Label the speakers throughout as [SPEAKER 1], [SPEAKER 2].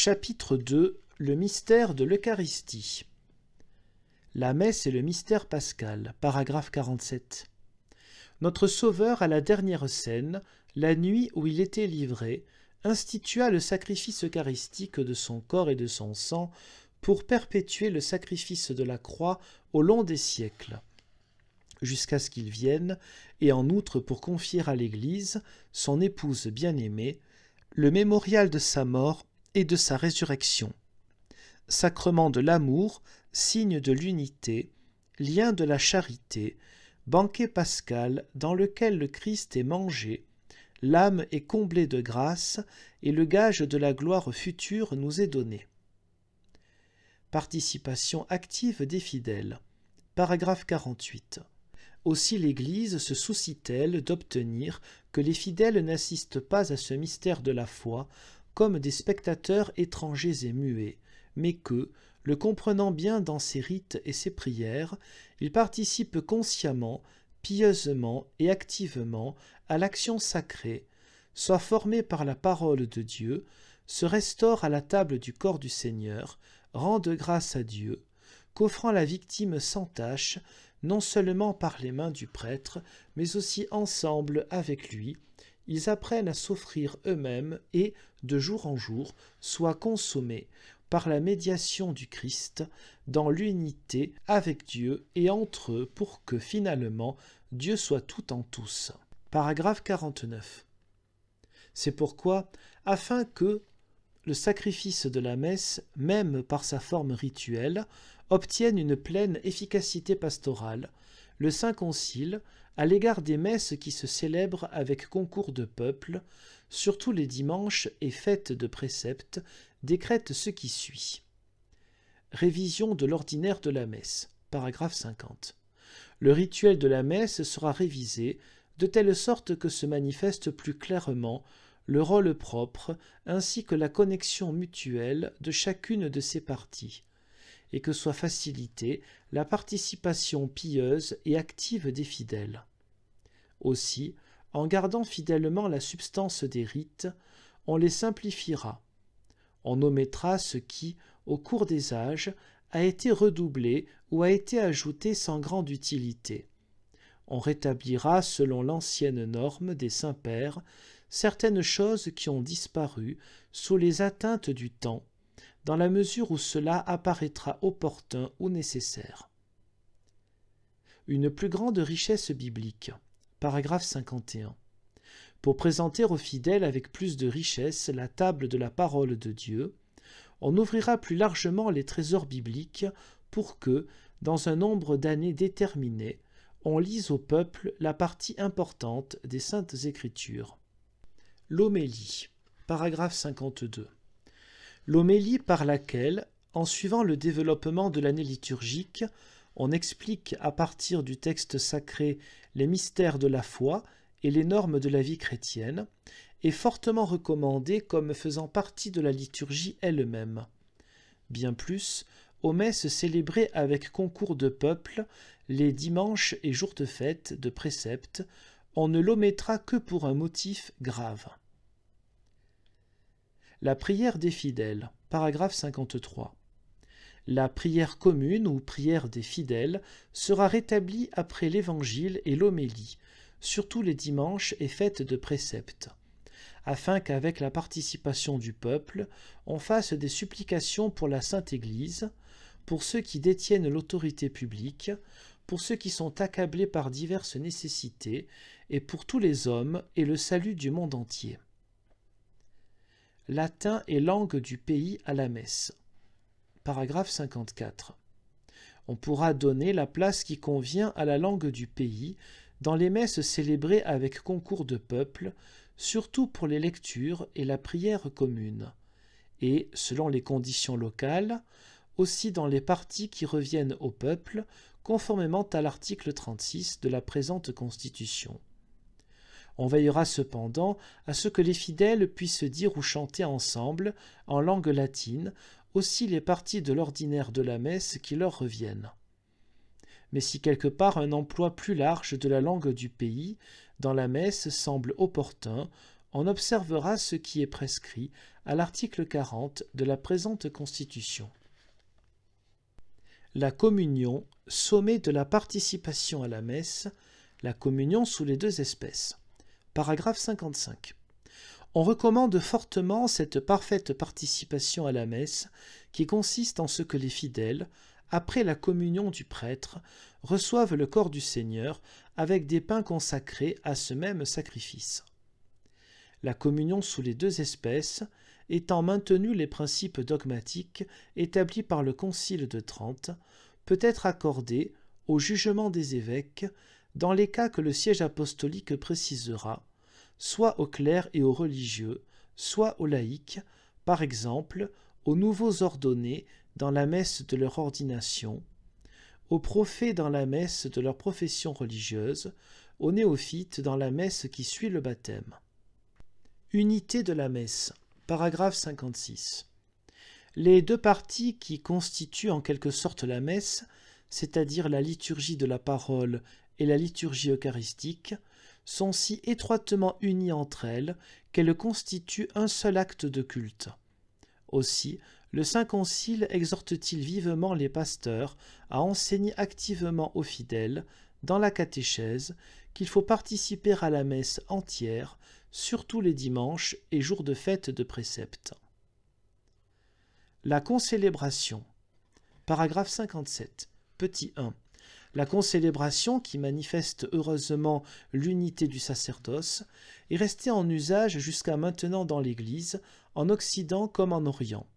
[SPEAKER 1] Chapitre 2. Le mystère de l'Eucharistie. La messe et le mystère pascal, paragraphe 47. Notre Sauveur, à la dernière scène, la nuit où il était livré, institua le sacrifice eucharistique de son corps et de son sang pour perpétuer le sacrifice de la croix au long des siècles, jusqu'à ce qu'il vienne, et en outre pour confier à l'Église, son épouse bien-aimée, le mémorial de sa mort et de sa résurrection. Sacrement de l'amour, signe de l'unité, lien de la charité, banquet pascal dans lequel le Christ est mangé, l'âme est comblée de grâce et le gage de la gloire future nous est donné. Participation active des fidèles. Paragraphe 48. Aussi l'Église se soucie-t-elle d'obtenir que les fidèles n'assistent pas à ce mystère de la foi comme des spectateurs étrangers et muets, mais que, le comprenant bien dans ses rites et ses prières, ils participent consciemment, pieusement et activement à l'action sacrée, soient formés par la parole de Dieu, se restaurent à la table du corps du Seigneur, rendent grâce à Dieu, qu'offrant la victime sans tache, non seulement par les mains du prêtre, mais aussi ensemble avec lui, ils apprennent à s'offrir eux-mêmes et, de jour en jour, soient consommés, par la médiation du Christ, dans l'unité avec Dieu et entre eux pour que, finalement, Dieu soit tout en tous. Paragraphe 49. C'est pourquoi, afin que le sacrifice de la messe, même par sa forme rituelle, obtienne une pleine efficacité pastorale, le Saint Concile, à l'égard des messes qui se célèbrent avec concours de peuple, surtout les dimanches et fêtes de préceptes, décrète ce qui suit. Révision de l'ordinaire de la messe. Paragraphe 50. Le rituel de la messe sera révisé de telle sorte que se manifeste plus clairement le rôle propre ainsi que la connexion mutuelle de chacune de ses parties, et que soit facilitée la participation pieuse et active des fidèles. Aussi, en gardant fidèlement la substance des rites, on les simplifiera. On omettra ce qui, au cours des âges, a été redoublé ou a été ajouté sans grande utilité. On rétablira, selon l'ancienne norme des saints-pères, certaines choses qui ont disparu sous les atteintes du temps, dans la mesure où cela apparaîtra opportun ou nécessaire. Une plus grande richesse biblique. Paragraphe 51. Pour présenter aux fidèles avec plus de richesse la table de la parole de Dieu, on ouvrira plus largement les trésors bibliques pour que, dans un nombre d'années déterminé, on lise au peuple la partie importante des Saintes Écritures. L'homélie. Paragraphe 52. L'homélie par laquelle, en suivant le développement de l'année liturgique, on explique à partir du texte sacré les mystères de la foi et les normes de la vie chrétienne, est fortement recommandée comme faisant partie de la liturgie elle-même. Bien plus, aux messes célébrées avec concours de peuple, les dimanches et jours de fête, de préceptes, on ne l'omettra que pour un motif grave. La prière des fidèles, paragraphe 53. La prière commune ou prière des fidèles sera rétablie après l'Évangile et l'homélie, surtout les dimanches et fêtes de préceptes, afin qu'avec la participation du peuple, on fasse des supplications pour la Sainte Église, pour ceux qui détiennent l'autorité publique, pour ceux qui sont accablés par diverses nécessités, et pour tous les hommes et le salut du monde entier. Latin et langue du pays à la messe. Paragraphe 54. On pourra donner la place qui convient à la langue du pays dans les messes célébrées avec concours de peuple, surtout pour les lectures et la prière commune, et, selon les conditions locales, aussi dans les parties qui reviennent au peuple, conformément à l'article 36 de la présente Constitution. On veillera cependant à ce que les fidèles puissent dire ou chanter ensemble, en langue latine, aussi les parties de l'ordinaire de la messe qui leur reviennent. Mais si quelque part un emploi plus large de la langue du pays dans la messe semble opportun, on observera ce qui est prescrit à l'article 40 de la présente Constitution. La communion, sommet de la participation à la messe, la communion sous les deux espèces. Paragraphe 55. On recommande fortement cette parfaite participation à la messe qui consiste en ce que les fidèles, après la communion du prêtre, reçoivent le corps du Seigneur avec des pains consacrés à ce même sacrifice. La communion sous les deux espèces, étant maintenus les principes dogmatiques établis par le Concile de Trente, peut être accordée, au jugement des évêques, dans les cas que le siège apostolique précisera, soit aux clercs et aux religieux, soit aux laïcs, par exemple, aux nouveaux ordonnés dans la messe de leur ordination, aux prophètes dans la messe de leur profession religieuse, aux néophytes dans la messe qui suit le baptême. Unité de la messe. Paragraphe 56. Les deux parties qui constituent en quelque sorte la messe, c'est-à-dire la liturgie de la parole et la liturgie eucharistique, sont si étroitement unies entre elles qu'elles constituent un seul acte de culte. Aussi, le Saint Concile exhorte-t-il vivement les pasteurs à enseigner activement aux fidèles, dans la catéchèse, qu'il faut participer à la messe entière, surtout les dimanches et jours de fête de précepte. La concélébration. Paragraphe 57. Petit 1. La concélébration, qui manifeste heureusement l'unité du sacerdoce, est restée en usage jusqu'à maintenant dans l'Église, en Occident comme en Orient.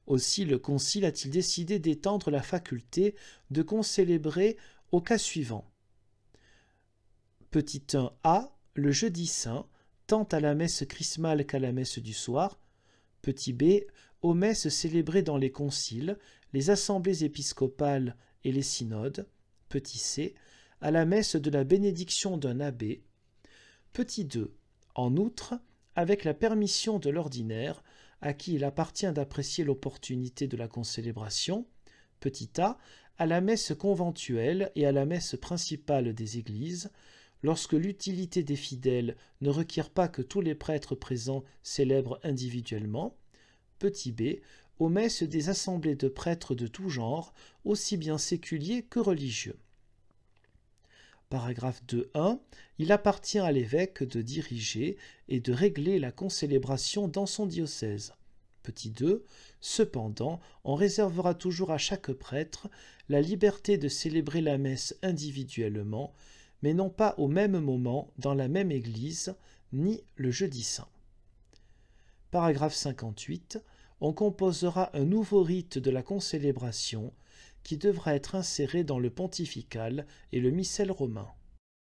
[SPEAKER 1] Aussi le Concile a-t-il décidé d'étendre la faculté de concélébrer au cas suivant. Petit 1a. Le jeudi saint, tant à la messe chrismale qu'à la messe du soir. Petit b. Aux messes célébrées dans les conciles, les assemblées épiscopales et les synodes. Petit c. À la messe de la bénédiction d'un abbé. Petit 2. En outre, avec la permission de l'ordinaire, à qui il appartient d'apprécier l'opportunité de la concélébration. Petit a. À la messe conventuelle et à la messe principale des églises, lorsque l'utilité des fidèles ne requiert pas que tous les prêtres présents célèbrent individuellement. Petit b. Aux messes des assemblées de prêtres de tout genre, aussi bien séculiers que religieux. Paragraphe 2.1. Il appartient à l'évêque de diriger et de régler la concélébration dans son diocèse. Petit 2. Cependant, on réservera toujours à chaque prêtre la liberté de célébrer la messe individuellement, mais non pas au même moment dans la même église, ni le jeudi saint. Paragraphe 58. On composera un nouveau rite de la concélébration qui devra être inséré dans le pontifical et le missel romain.